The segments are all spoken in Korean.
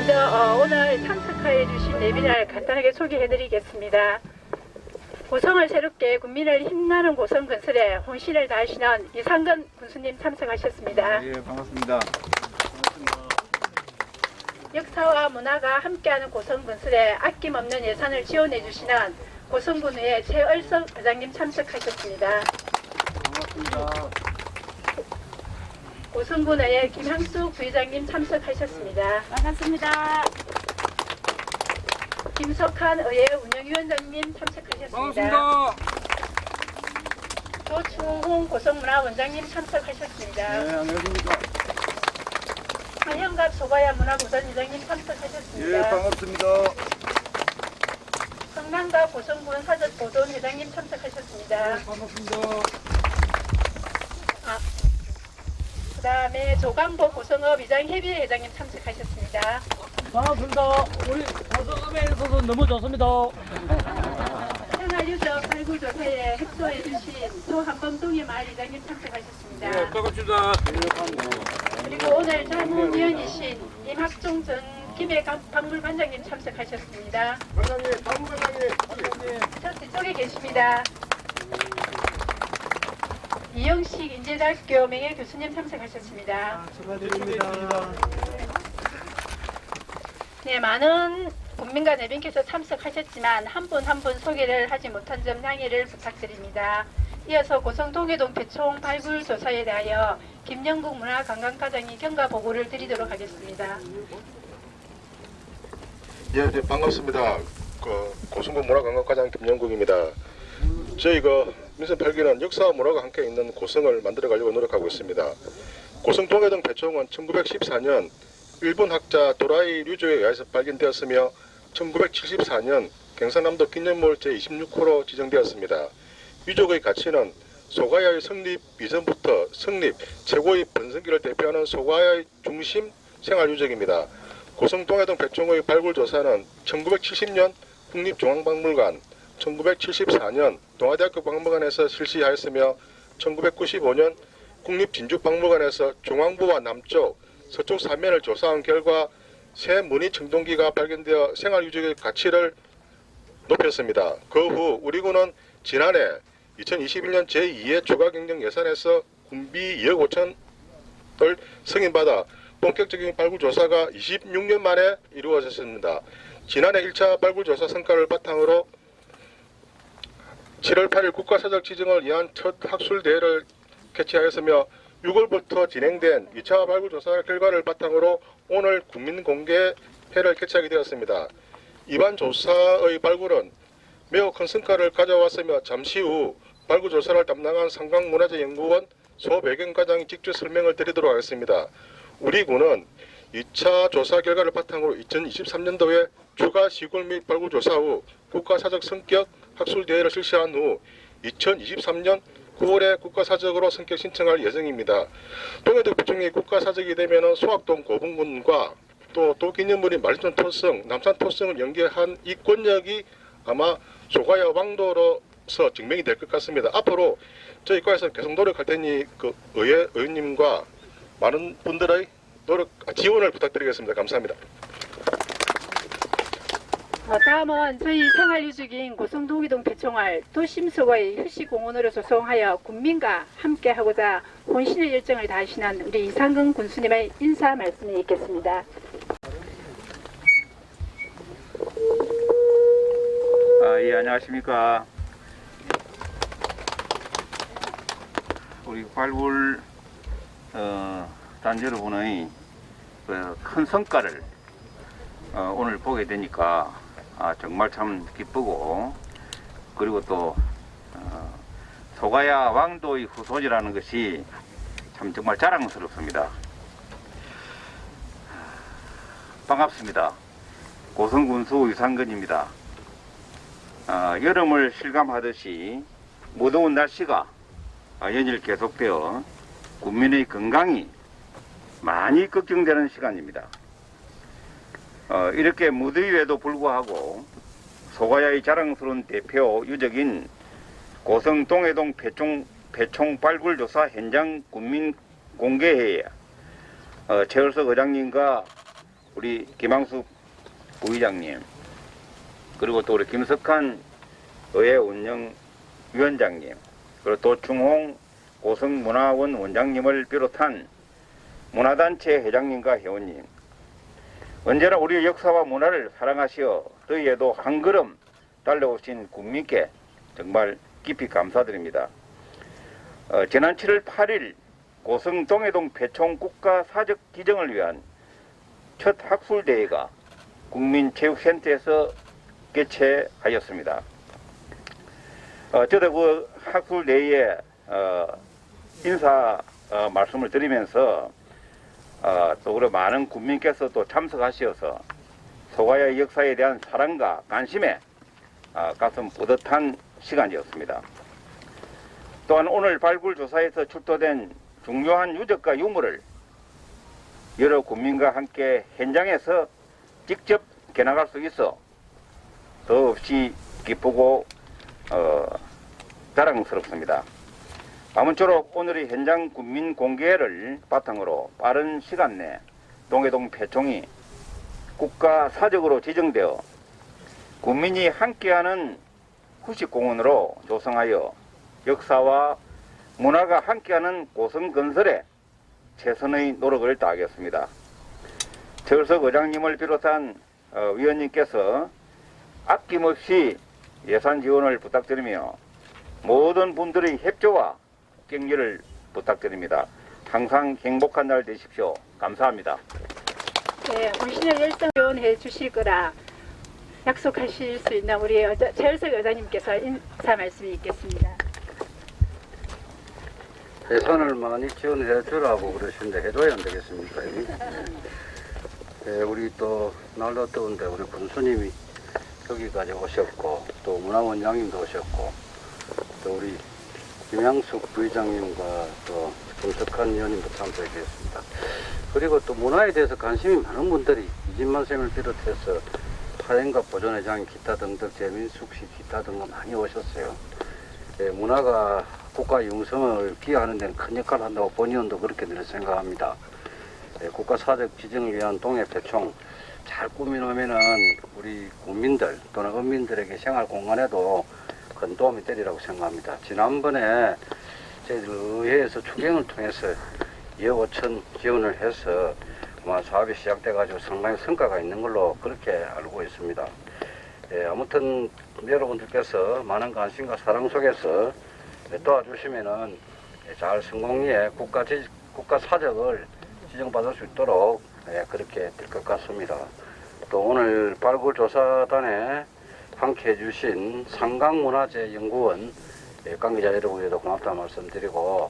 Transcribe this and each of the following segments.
먼저 오늘 참석해 주신 예비를 간단하게 소개해 드리겠습니다. 고성을 새롭게 국민을 힘나는 고성 건설에 혼신을 다하시는 이상근 군수님 참석하셨습니다. 예, 반갑습니다. 역사와 문화가 함께하는 고성 건설에 아낌없는 예산을 지원해 주시는 고성군의 최얼석 회장님 참석하셨습니다. 반갑습니다. 고성군의 김향수 부회장님 참석하셨습니다. 반갑습니다. 김석한 의회 운영위원장님 참석하셨습니다. 반갑습니다. 조충홍 고성문화원장님 참석하셨습니다. 네, 안녕하십니까. 한영갑 소가야 문화부산회장님 예, 참석하셨습니다. 반갑습니다. 성남갑 고성군 사적보존회장님 참석하셨습니다. 반갑습니다. 그 다음에 조강보 고성업 이장협의회장님 참석하셨습니다. 반갑습니다. 우리 고성읍에서도 너무 좋습니다. 생활유적 발굴조사에 협조해 주신 조한범동의 마을회장님 참석하셨습니다. 네, 반갑습니다. 그리고 오늘 자문위원이신 임학종 전 김해박물관장님 참석하셨습니다. 관장님, 박무관장님. 저 뒤쪽에 계십니다. 이영식 인제대학교 명예교수님 참석하셨습니다. 축하드립니다. 네, 많은 국민과 내빈께서 참석하셨지만 한 분 한 분 소개를 하지 못한 점 양해를 부탁드립니다. 이어서 고성 동해동 배총 발굴 조사에 대하여 김영국 문화관광과장이 경과 보고를 드리도록 하겠습니다. 예, 네, 반갑습니다. 고성군 문화관광과장 김영국입니다. 저희가 민선 8기는 역사와 문화가 함께 있는 고성을 만들어 가려고 노력하고 있습니다. 고성 동해동 배총은 1914년 일본 학자 도라이 류조에 의해서 발견되었으며 1974년 경상남도 기념물 제26호로 지정되었습니다. 유족의 가치는 소가야의 성립 이전부터 성립 최고의 번성기를 대표하는 소가야의 중심 생활유적입니다. 고성 동해동 배총의 발굴조사는 1970년 국립중앙박물관, 1974년 동아대학교 박물관에서 실시하였으며 1995년 국립진주박물관에서 중앙부와 남쪽, 서쪽 3면을 조사한 결과 새 문의 청동기가 발견되어 생활유적의 가치를 높였습니다. 그 후 우리 군은 지난해 2021년 제2회 추가경정 예산에서 군비 2억 5천을 승인받아 본격적인 발굴조사가 26년 만에 이루어졌습니다. 지난해 1차 발굴조사 성과를 바탕으로 7월 8일 국가사적 지정을 위한 첫 학술대회를 개최하였으며 6월부터 진행된 2차 발굴조사 결과를 바탕으로 오늘 국민공개회를 개최하게 되었습니다. 이번 조사의 발굴은 매우 큰 성과를 가져왔으며 잠시 후 발굴조사를 담당한 상강문화재연구원 소배경과장이 직접 설명을 드리도록 하겠습니다. 우리 군은 2차 조사 결과를 바탕으로 2023년도에 추가 시골 및 발굴조사 후 국가사적 성격 학술대회를 실시한 후 2023년 9월에 국가사적으로 성격 신청할 예정입니다. 동해동 배총이 국가사적이 되면 소학동 고분군과 또 도기념물인 말리촌 토성, 남산 토성을 연계한 이 권역이 아마 소가야 왕도로서 증명이 될 것 같습니다. 앞으로 저희 과에서 계속 노력할 테니 의원님과 많은 분들의 지원을 부탁드리겠습니다. 감사합니다. 다음은 저희 생활유적인 고성 동해동 배총을 도심서의 휴식공원으로 조성하여 국민과 함께하고자 혼신의 열정을 다하시는 우리 이상근 군수님의 인사 말씀을 읽겠습니다. 예, 안녕하십니까. 우리 발굴 단지 여러분의 큰 성과를 오늘 보게 되니까 정말 참 기쁘고, 그리고 또 소가야 왕도의 후손이라는 것이 참 정말 자랑스럽습니다. 반갑습니다. 고성군수 이상근입니다. 여름을 실감하듯이 무더운 날씨가 연일 계속되어 국민의 건강이 많이 걱정되는 시간입니다. 이렇게 무더위에도 불구하고 소가야의 자랑스러운 대표 유적인 고성 동해동 배총 발굴조사 현장 국민 공개회에 최얼석 의장님과 우리 김항숙 부의장님, 그리고 또 우리 김석한 의회 운영위원장님, 그리고 또 중홍 고성문화원 원장님을 비롯한 문화단체 회장님과 회원님, 언제나 우리 역사와 문화를 사랑하시어 더위에도 한 걸음 달려오신 국민께 정말 깊이 감사드립니다. 지난 7월 8일 고성 동해동 폐총 국가사적 지정을 위한 첫 학술대회가 국민체육센터에서 개최하였습니다. 저도 그 학술대회에 인사 말씀을 드리면서 또 우리 많은 국민께서 또 참석하셔서 소가야의 역사에 대한 사랑과 관심에 가슴 뿌듯한 시간이었습니다. 또한 오늘 발굴조사에서 출토된 중요한 유적과 유물을 여러 국민과 함께 현장에서 직접 개나갈 수 있어 더없이 기쁘고 자랑스럽습니다. 아무쪼록 오늘의 현장 군민 공개를 바탕으로 빠른 시간 내 동해동 폐총이 국가사적으로 지정되어 국민이 함께하는 후식공원으로 조성하여 역사와 문화가 함께하는 고성 건설에 최선의 노력을 다하겠습니다. 최을석 의장님을 비롯한 위원님께서 아낌없이 예산 지원을 부탁드리며 모든 분들의 협조와 격려를 부탁드립니다. 항상 행복한 날 되십시오. 감사합니다. 네, 물신을 열성해 주실 거라 약속하실 수 있는 우리 최을석 여사님께서 인사 말씀이 있겠습니다. 예산을 많이 지원해 주라고 그러시는데 해줘야 안 되겠습니까? 네, 우리 또 날도 더운데 우리 군수님이 여기까지 오셨고 또 문화원장님도 오셨고 또 우리 김양숙 부의장님과 또 김석한 의원님도 참석해 주셨습니다. 그리고 또 문화에 대해서 관심이 많은 분들이 이진만 쌤을 비롯해서 파행과 보존회장 기타 등등 재민숙 씨 기타 등등 많이 오셨어요. 네, 문화가 국가 융성을 기여하는 데는 큰 역할을 한다고 본의원도 그렇게 늘 생각합니다. 네, 국가사적 지정을 위한 동해폐총 잘 꾸며놓으면은 우리 국민들 또는 어민들에게 생활 공간에도 큰 도움이 되리라고 생각합니다. 지난번에 저희들 의회에서 추경을 통해서 2억 5천 지원을 해서 아마 사업이 시작돼가지고 상당히 성과가 있는 걸로 그렇게 알고 있습니다. 예, 아무튼 여러분들께서 많은 관심과 사랑 속에서 도와주시면은 잘 성공리에 국가사적을 지정받을 수 있도록 그렇게 될 것 같습니다. 또 오늘 발굴조사단에 함께 해주신 상강문화재연구원 관계자 여러분에도 고맙다는 말씀드리고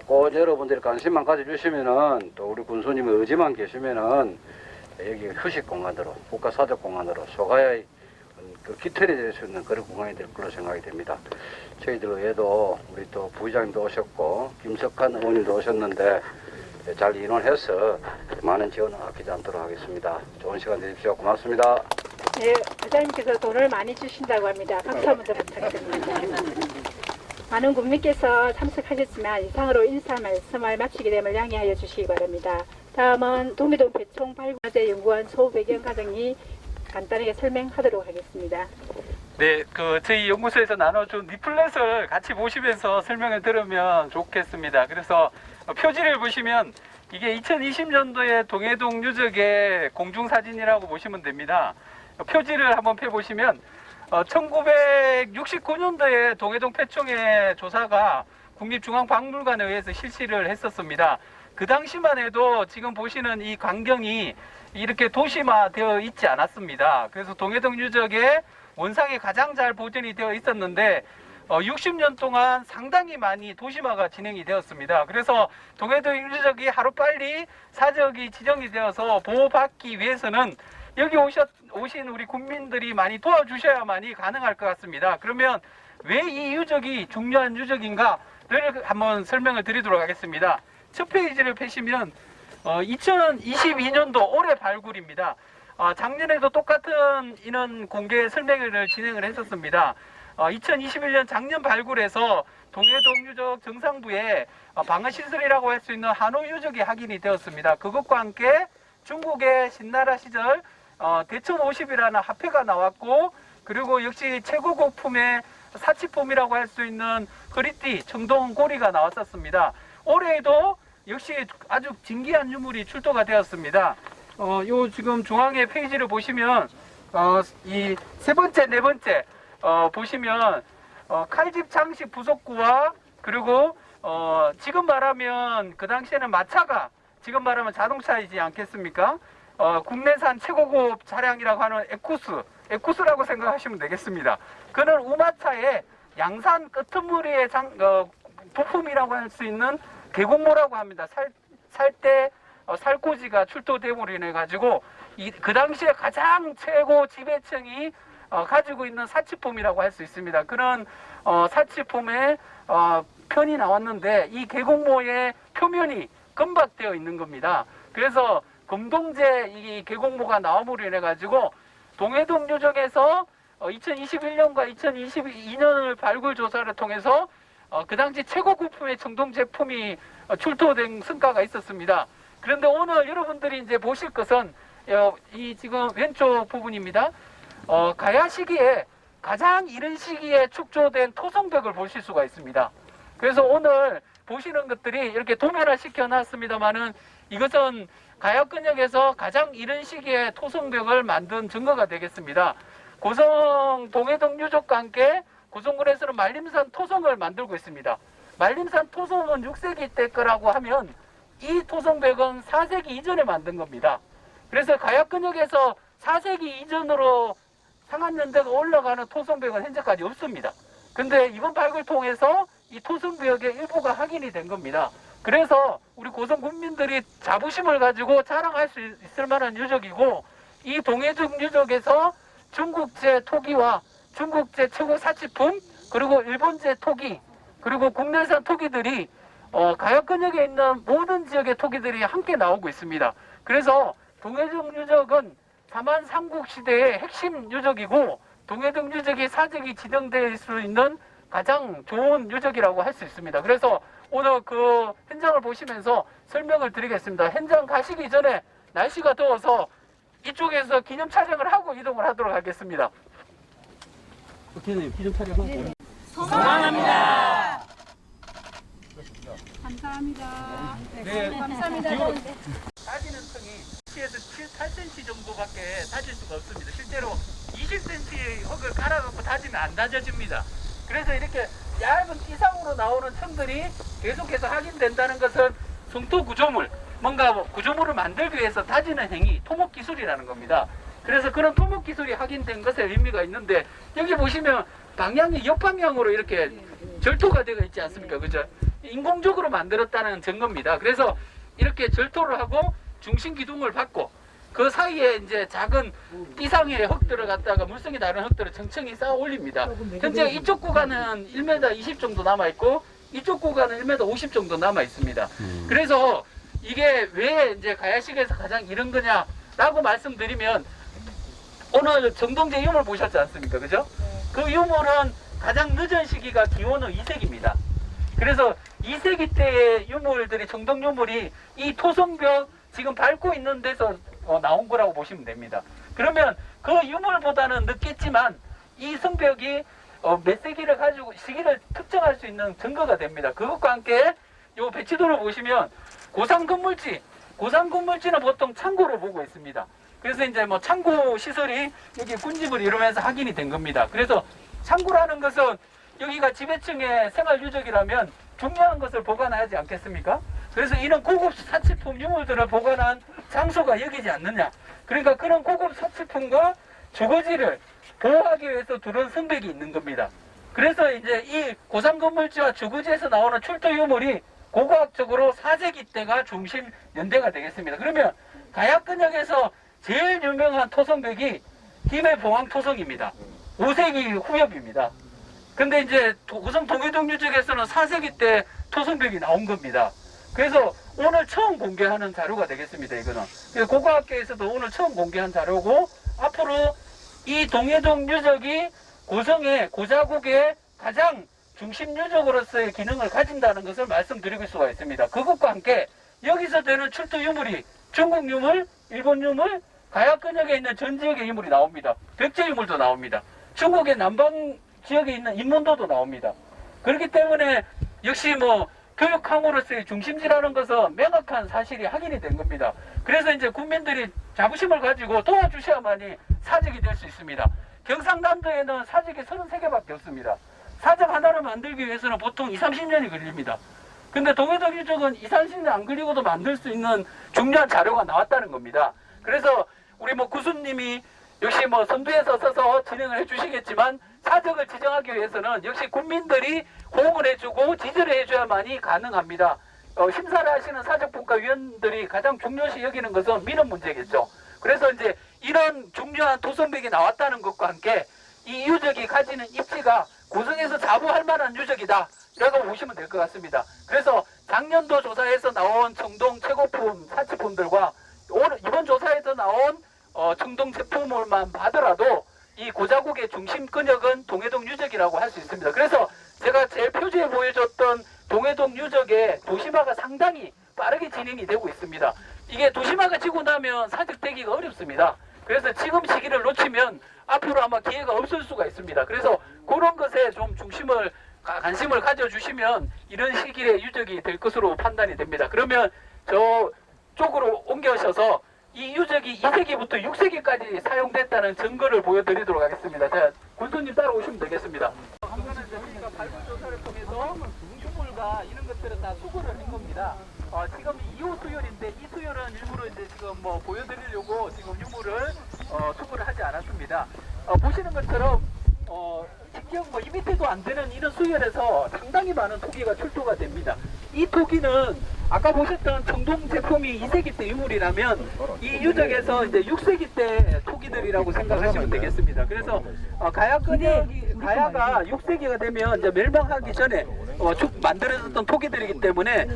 꼭 여러분들이 관심만 가져주시면은 또 우리 군수님의 의지만 계시면은 여기 휴식 공간으로 국가사적 공간으로 소가야의 그 깃털이 될 수 있는 그런 공간이 될 걸로 생각이 됩니다. 저희들 외에도 우리 또 부의장님도 오셨고 김석한 의원님도 오셨는데 잘 인원해서 많은 지원을 아끼지 않도록 하겠습니다. 좋은 시간 되십시오. 고맙습니다. 네, 회장님께서 돈을 많이 주신다고 합니다. 박수 한번 더 부탁드립니다. 많은 국민께서 참석하셨지만 이상으로 인사 말씀을 마치게 됨을 양해하여 주시기 바랍니다. 다음은 동해동 폐총 발굴문화재연구원 소배경 과장이 간단하게 설명하도록 하겠습니다. 네, 저희 연구소에서 나눠준 리플렛을 같이 보시면서 설명을 들으면 좋겠습니다. 그래서 표지를 보시면 이게 2020년도에 동해동 유적의 공중사진이라고 보시면 됩니다. 표지를 한번 펴보시면 1969년도에 동해동 폐총의 조사가 국립중앙박물관에 의해서 실시를 했었습니다. 그 당시만 해도 지금 보시는 이 광경이 이렇게 도시화되어 있지 않았습니다. 그래서 동해동 유적의 원상이 가장 잘 보존이 되어 있었는데 60년 동안 상당히 많이 도시화가 진행이 되었습니다. 그래서 동해동 유적이 하루빨리 사적이 지정이 되어서 보호받기 위해서는 여기 오신 우리 국민들이 많이 도와주셔야만이 가능할 것 같습니다. 그러면 왜 이 유적이 중요한 유적인가를 한번 설명을 드리도록 하겠습니다. 첫 페이지를 펴시면 2022년도 올해 발굴입니다. 작년에도 똑같은 인원 공개 설명회를 진행을 했었습니다. 2021년 작년 발굴에서 동해동 유적 정상부에 방어시설이라고 할 수 있는 한호 유적이 확인이 되었습니다. 그것과 함께 중국의 신나라 시절 대천 50이라는 화폐가 나왔고, 그리고 역시 최고급품의 사치품이라고 할 수 있는 허리띠 청동고리가 나왔었습니다. 올해에도 역시 아주 진귀한 유물이 출토가 되었습니다. 요 지금 중앙의 페이지를 보시면 이 세 번째, 네 번째 보시면 칼집 장식 부속구와, 그리고 지금 말하면 그 당시에는 마차가 지금 말하면 자동차이지 않겠습니까? 국내산 최고급 차량이라고 하는 에쿠스라고 생각하시면 되겠습니다. 그는 우마차의 양산 끄트머리의 부품이라고 할 수 있는 계곡모라고 합니다. 살때 살코지가 출토됨으로 인해 가지고 그 당시에 가장 최고 지배층이 가지고 있는 사치품이라고 할 수 있습니다. 그런 사치품의 편이 나왔는데 이 계곡모의 표면이 금박되어 있는 겁니다. 그래서 금동제 이 계곡모가 나옴으로 인해 가지고 동해동 유적에서 2021년과 2022년을 발굴 조사를 통해서 그 당시 최고급품의 청동 제품이 출토된 성과가 있었습니다. 그런데 오늘 여러분들이 이제 보실 것은 이 지금 왼쪽 부분입니다. 가야 시기에 가장 이른 시기에 축조된 토성벽을 보실 수가 있습니다. 그래서 오늘 보시는 것들이 이렇게 도면화 시켜놨습니다만은 이것은 가야근역에서 가장 이른 시기에 토성벽을 만든 증거가 되겠습니다. 고성 동해동 유적과 함께 고성군에서는 말림산 토성을 만들고 있습니다. 말림산 토성은 6세기 때 거라고 하면 이 토성벽은 4세기 이전에 만든 겁니다. 그래서 가야근역에서 4세기 이전으로 상한연대가 올라가는 토성벽은 현재까지 없습니다. 근데 이번 발굴 통해서 이 토성벽의 일부가 확인이 된 겁니다. 그래서 우리 고성 군민들이 자부심을 가지고 자랑할 수 있을 만한 유적이고, 이 동해중 유적에서 중국제 토기와 중국제 최고 사치품, 그리고 일본제 토기, 그리고 국내산 토기들이 가야근역에 있는 모든 지역의 토기들이 함께 나오고 있습니다. 그래서 동해중 유적은 사만 삼국 시대의 핵심 유적이고, 동해중 유적이 사적이 지정될 수 있는 가장 좋은 유적이라고 할 수 있습니다. 그래서 오늘 그 현장을 보시면서 설명을 드리겠습니다. 현장 가시기 전에 날씨가 더워서 이쪽에서 기념 촬영을 하고 이동을 하도록 하겠습니다. 기념 촬영하고. 감사합니다. 네. 감사합니다. 다지는 층이 7에서 8cm 정도밖에 다질 수가 없습니다. 실제로 20cm의 흙을 갈아갖고 다지면 안 다져집니다. 그래서 이렇게 얇은 이상으로 나오는 층들이 계속해서 확인된다는 것은 성토 구조물, 뭔가 구조물을 만들기 위해서 다지는 행위, 토목 기술이라는 겁니다. 그래서 그런 토목 기술이 확인된 것에 의미가 있는데, 여기 보시면 방향이 역방향으로 이렇게 절토가 되어 있지 않습니까? 그죠? 인공적으로 만들었다는 증거입니다. 그래서 이렇게 절토를 하고 중심 기둥을 받고 그 사이에 이제 작은 띠상의 흙들을 갖다가 물성이 다른 흙들을 층층이 쌓아 올립니다. 현재 이쪽 구간은 1m 20 정도 남아 있고 이쪽 구간은 1m 50 정도 남아 있습니다. 그래서 이게 왜 이제 가야식에서 가장 이른 거냐라고 말씀드리면, 오늘 정동제 유물 보셨지 않습니까? 그죠? 그 유물은 가장 늦은 시기가 기원후 2세기입니다. 그래서 2세기 때의 유물들이, 정동 유물이 이 토성벽 지금 밟고 있는 데서 나온 거라고 보시면 됩니다. 그러면 그 유물보다는 늦겠지만 이 성벽이 몇 세기를 가지고 시기를 특정할 수 있는 증거가 됩니다. 그것과 함께 요 배치도를 보시면 고상건물지는 보통 창고로 보고 있습니다. 그래서 이제 뭐 창고 시설이 여기 군집을 이루면서 확인이 된 겁니다. 그래서 창고라는 것은 여기가 지배층의 생활 유적이라면 중요한 것을 보관하지 않겠습니까? 그래서 이런 고급 사치품 유물들을 보관한 장소가 여기지 않느냐. 그러니까 그런 고급 사치품과 주거지를 보호하기 위해서 두른 성벽이 있는 겁니다. 그래서 이제 이 고상건물지와 주거지에서 나오는 출토 유물이 고고학적으로 4세기 때가 중심 연대가 되겠습니다. 그러면 가야근역에서 제일 유명한 토성벽이 김해봉황 토성입니다. 5세기 후엽입니다. 근데 이제 고성 동해동 유적에서는 4세기 때 토성벽이 나온 겁니다. 그래서 오늘 처음 공개하는 자료가 되겠습니다. 이거는 고고학계에서도 오늘 처음 공개한 자료고, 앞으로 이 동해동 유적이 고성의 고자국의 가장 중심 유적으로서의 기능을 가진다는 것을 말씀드릴 수가 있습니다. 그것과 함께 여기서 되는 출토 유물이 중국 유물, 일본 유물, 가야근역에 있는 전 지역의 유물이 나옵니다. 백제 유물도 나옵니다. 중국의 남방 지역에 있는 인문도도 나옵니다. 그렇기 때문에 역시 뭐 교육 항으로서의 중심지라는 것은 명확한 사실이 확인이 된 겁니다. 그래서 이제 국민들이 자부심을 가지고 도와주셔야만이 사직이 될 수 있습니다. 경상남도에는 사직이 33개밖에 없습니다. 사직 하나를 만들기 위해서는 보통 20-30년이 걸립니다. 근데 동해동 유적은 20-30년 안 걸리고도 만들 수 있는 중요한 자료가 나왔다는 겁니다. 그래서 우리 뭐 구수님이 역시 뭐 선두에서 서서 진행을 해주시겠지만 사적을 지정하기 위해서는 역시 국민들이 호응을 해주고 지지를 해줘야만이 가능합니다. 심사를 하시는 사적분과위원들이 가장 중요시 여기는 것은 민원 문제겠죠. 그래서 이제 이런 중요한 도성벽이 나왔다는 것과 함께 이 유적이 가지는 입지가 고성에서 자부할 만한 유적이다 라고 보시면 될 것 같습니다. 그래서 작년도 조사에서 나온 청동 최고품 사치품들과 이번 조사에서 나온 청동 제품을만 봐더라도 이 고자국의 중심 근역은 동해동 유적이라고 할 수 있습니다. 그래서 제가 제일 표지에 보여줬던 동해동 유적의 도심화가 상당히 빠르게 진행이 되고 있습니다. 이게 도심화가 지고 나면 사직되기가 어렵습니다. 그래서 지금 시기를 놓치면 앞으로 아마 기회가 없을 수가 있습니다. 그래서 그런 것에 좀 관심을 가져주시면 이런 시기에 유적이 될 것으로 판단이 됩니다. 그러면 저쪽으로 옮겨셔서 이 유적이 2세기부터 6세기까지 사용됐다는 증거를 보여드리도록 하겠습니다. 자, 군수님 따라오시면 되겠습니다. 방금은 저희가 발굴 조사를 통해서 유물과 이런 것들을 다 수거를 한 겁니다. 지금 2호 수열인데 이 수열은 일부러 이제 지금 뭐 보여드리려고 지금 유물을 수거를 하지 않았습니다. 보시는 것처럼 직경 뭐 2m도 안 되는 이런 수열에서 상당히 많은 토기가 출토가 됩니다. 이 토기는 아까 보셨던 청동 제품이 2세기 때 유물이라면 이 유적에서 이제 6세기 때 토기들이라고 생각하시면 되겠습니다. 그래서 가야가 6세기가 되면 이제 멸망하기 전에 쭉 만들어졌던 토기들이기 때문에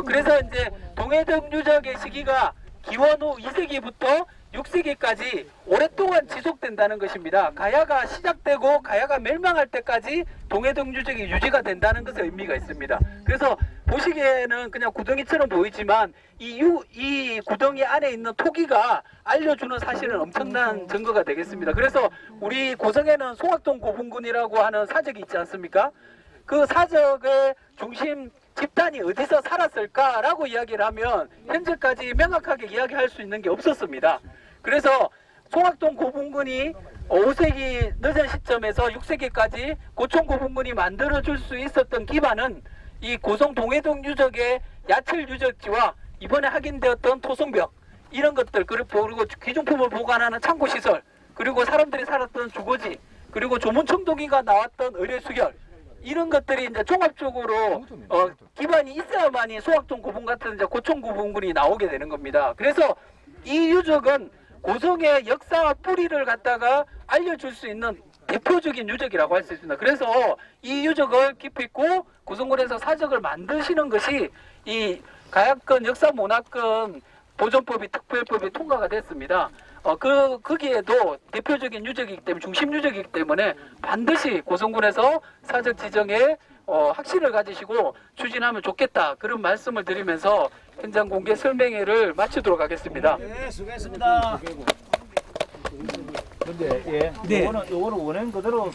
그래서 이제 동해동 유적의 시기가 기원 후 2세기부터 6세기까지 오랫동안 지속된다는 것입니다. 가야가 시작되고 가야가 멸망할 때까지 동해동 유적이 유지가 된다는 것에 의미가 있습니다. 그래서 보시기에는 그냥 구덩이처럼 보이지만 이 구덩이 안에 있는 토기가 알려주는 사실은 엄청난 증거가 되겠습니다. 그래서 우리 고성에는 송악동 고분군이라고 하는 사적이 있지 않습니까? 그 사적의 중심 집단이 어디서 살았을까라고 이야기를 하면 현재까지 명확하게 이야기할 수 있는 게 없었습니다. 그래서 송악동 고분군이 5세기 늦은 시점에서 6세기까지 고총 고분군이 만들어줄 수 있었던 기반은 이 고성 동해동 유적의 야철 유적지와 이번에 확인되었던 토성벽 이런 것들 그리고 귀중품을 보관하는 창고시설 그리고 사람들이 살았던 주거지 그리고 조문청동기가 나왔던 의뢰수결 이런 것들이 이제 종합적으로 기반이 있어야만이 송악동 고분 같은 이제 고총 고분군이 나오게 되는 겁니다. 그래서 이 유적은 고성의 역사와 뿌리를 갖다가 알려줄 수 있는 대표적인 유적이라고 할 수 있습니다. 그래서 이 유적을 깊이 있고 고성군에서 사적을 만드시는 것이 이 가야권 역사문화권 보존법이 특별법이 통과가 됐습니다. 거기에도 대표적인 유적이기 때문에 중심 유적이기 때문에 반드시 고성군에서 사적 지정에 확신을 가지시고 추진하면 좋겠다 그런 말씀을 드리면서 현장 공개 설명회를 마치도록 하겠습니다. 네, 수고했습니다. 근데 네. 요거는 원행 그대로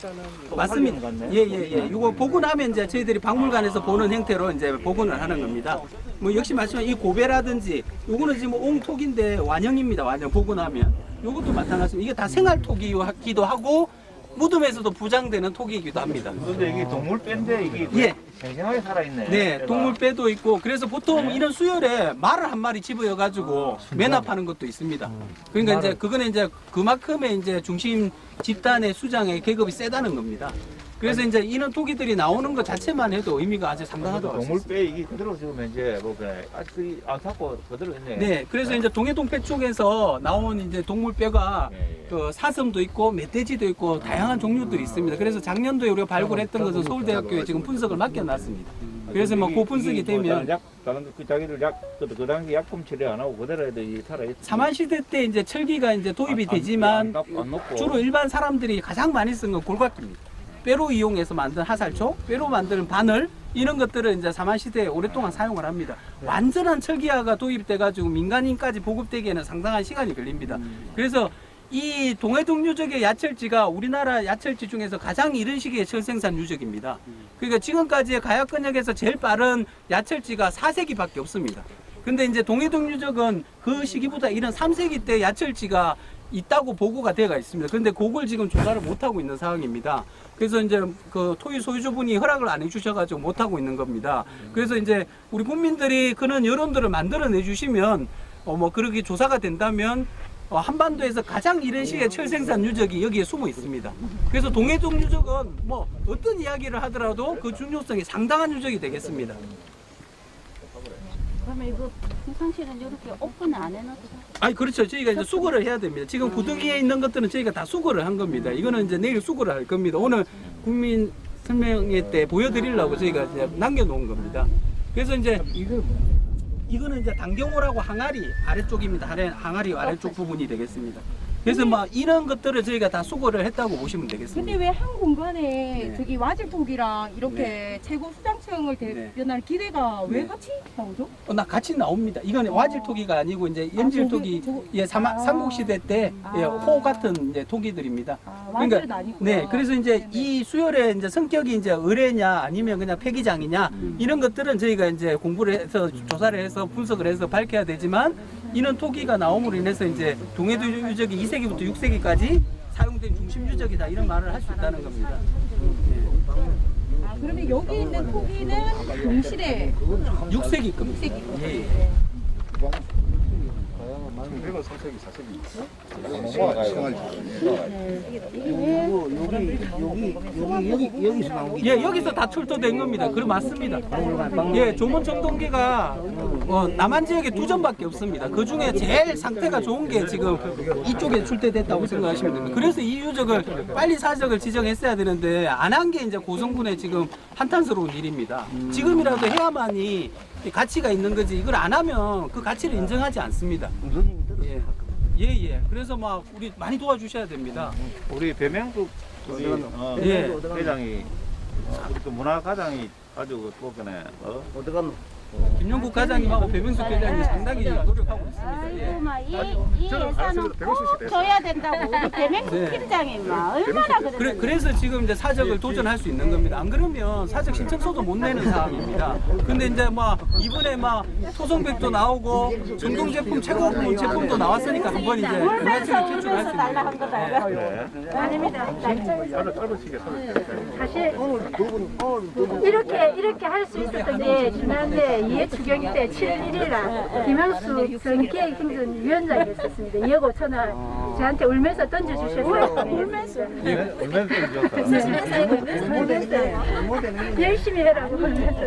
맞습니다. 예. 이거 복원하면 이제 저희들이 박물관에서 보는 형태로 이제 복원을 하는 겁니다. 뭐 역시 말씀하신 이 고배라든지 요거는 지금 옹톡인데 완형입니다. 완형 복원하면 요것도 마찬가지입니다. 이게 다 생활토기이기도 하고 무덤에서도 부장되는 토기이기도 합니다. 근데 이게 동물배인데 이게 예. 생생하게 살아있네. 네, 동물배도 있고 그래서 보통 이런 수열에 말을 한 마리 집어여가지고 매납하는 것도 있습니다. 그러니까 이제 그거는 이제 그만큼의 이제 중심 집단의 수장의 계급이 세다는 겁니다. 그래서 이제 이런 토기들이 나오는 것 자체만 해도 의미가 아주 상당하다고 동물배 이게 그대로 지금 이제 뭐 그래 아직 안 탔고 그대로 있네. 네, 그래서 이제 동해동패 쪽에서 나온 이제 동물뼈가 예. 그 사슴도 있고 멧돼지도 있고 다양한 종류들이 있습니다. 그래서 작년도에 우리가 발굴했던 것은 서울대학교에 지금 분석을 맡겨놨습니다. 그래서 뭐 그 분석이 되면 다른 그 자기들 그 당시 약품 처리 안 하고 그대로 해도 이 살아있. 삼한시대 때 이제 철기가 이제 도입이 되지만 안 넣고 주로 일반 사람들이 가장 많이 쓴 건 골각기입니다. 뼈로 이용해서 만든 하살초, 뼈로 만든 바늘 이런 것들을 이제 사만 시대에 오랫동안 사용을 합니다. 완전한 철기화가 도입돼 가지고 민간인까지 보급되기에는 상당한 시간이 걸립니다. 그래서 이 동해동 유적의 야철지가 우리나라 야철지 중에서 가장 이른 시기의 철 생산 유적입니다. 그러니까 지금까지의 가야권역에서 제일 빠른 야철지가 4세기밖에 없습니다. 근데 이제 동해동 유적은 그 시기보다 이른 3세기 때 야철지가 있다고 보고가 되어 있습니다. 그런데 그걸 지금 조사를 못하고 있는 상황입니다. 그래서 이제 그 토지 소유주분이 허락을 안 해주셔가지고 못하고 있는 겁니다. 그래서 이제 우리 국민들이 그런 여론들을 만들어내 주시면 뭐 그렇게 조사가 된다면 한반도에서 가장 이른 시기의 철 생산 유적이 여기에 숨어 있습니다. 그래서 동해동 유적은 뭐 어떤 이야기를 하더라도 그 중요성이 상당한 유적이 되겠습니다. 그러면 이거 평상시에는 이렇게 오픈 안 해놨죠? 아니 그렇죠. 저희가 이제 수거를 해야 됩니다. 지금 구덩이에 있는 것들은 저희가 다 수거를 한 겁니다. 이거는 이제 내일 수거를 할 겁니다. 오늘 국민 설명회 때 보여드리려고 저희가 이제 남겨놓은 겁니다. 그래서 이제 이거는 이제 당경호라고 항아리 아래쪽입니다. 항아리 아래쪽 부분이 되겠습니다. 그래서 막 이런 것들을 저희가 다 수거를 했다고 보시면 되겠습니다. 근데 왜 한 공간에 네. 저기 와질톡이랑 이렇게 네. 최고 수장청을 네. 대변할 기대가 왜 네. 같이 나오죠? 나 같이 나옵니다. 이거는 와질토기가 아니고 이제 연질토기, 예, 삼국시대 때 예, 호 같은 이제 토기들입니다. 와질은 아니구나. 네, 그래서 이제 네네. 이 수열의 이제 성격이 이제 의뢰냐 아니면 그냥 폐기장이냐 이런 것들은 저희가 이제 공부를 해서 조사를 해서 분석을 해서 밝혀야 되지만 이런 토기가 나옴으로 인해서 이제 동해도 유적이 2세기부터 6세기까지 사용된 중심 유적이다 이런 말을 할 수 있다는 겁니다. 아, 그러면 여기 있는 토기는 동시대 6세기 겁니다. 6세기. 예. 예, 여기서 다 출토된 겁니다. 그럼 맞습니다. 예, 조문청동기가 남한 지역에 2점밖에 없습니다. 그 중에 제일 상태가 좋은 게 지금 이쪽에 출토됐다고 생각하시면 됩니다. 그래서 이 유적을 빨리 사적을 지정했어야 되는데 안 한 게 이제 고성군의 지금 한탄스러운 일입니다. 지금이라도 해야만이 가치가 있는 거지 이걸 안 하면 그 가치를 인정하지 않습니다. 예. 그래서 막 우리 많이 도와주셔야 됩니다. 우리 배명국 우리 예. 회장이 우리 또 문화과장이 아주 그거네. 김영국 과장님하고 배병수 회장님 상당히 노력하고 있습니다. 예. 아이고 막이 예산은 꼭 줘야 된다고 우리 배명수 네. 팀장이 막 얼마나 그랬는데. 그래서 지금 이제 사적을 도전할 수 있는 겁니다. 안 그러면 사적 신청서도 못 내는 상황입니다. 근데 이제 막 이번에 막 토성백도 나오고 전동 제품 최고 제품도 나왔으니까 한번 이제 울면서 진출할 수 있는 달라 한 겁니다. 거다. 예. 아닙니다. 사실 이렇게 할 수 있었던 게 지난해 이해 추경일 때 7월 1일 날 김영수 전기획행정위원장이 있었습니다. 2억 5천 원 저한테 울면서 던져주셨어요. 울면서. 얼마나 좀 열심히 해라고 울면서.